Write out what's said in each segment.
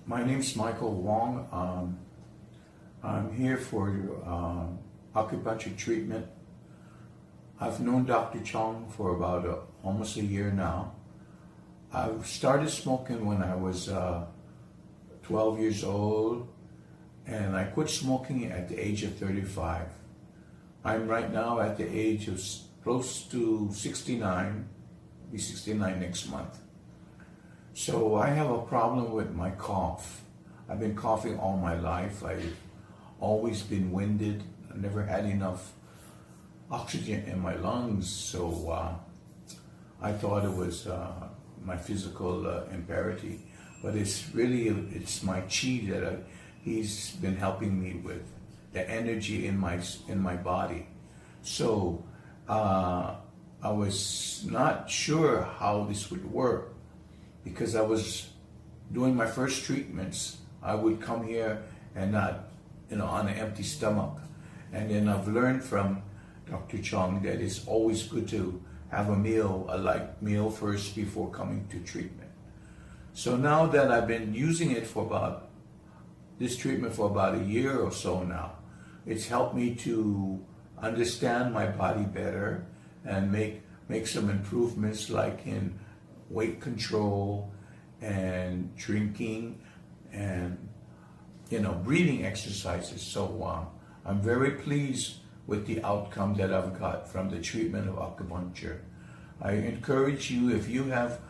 My name's Michael Wong. I'm here for acupuncture treatment. I've known Dr. Chong for about almost a year now. I started smoking when I was 12 years old, and I quit smoking at the age of 35. I'm right now at the age of close to 69, be 69 next month. So I have a problem with my cough. I've been coughing all my life. I've always been winded. I never had enough oxygen in my lungs, so I thought it was my physical imperative. But it's my chi that he's been helping me with, the energy in my body. So I was not sure how this would work, because I was doing my first treatments. I would come here and not, on an empty stomach. And then I've learned from Dr. Chong that it's always good to have a light meal first before coming to treatment. So now that I've been using it this treatment for about a year or so now, it's helped me to understand my body better and make some improvements, like in weight control and drinking and breathing exercises. So I'm very pleased with the outcome that I've got from the treatment of acupuncture. I encourage you, if you have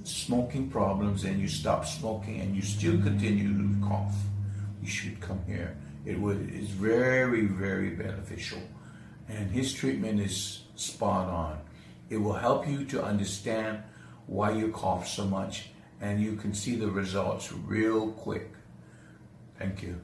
smoking problems and you stop smoking and you still continue to cough, you should come here. It's very, very beneficial, and his treatment is spot on. It will help you to understand why you cough so much, and you can see the results real quick. Thank you.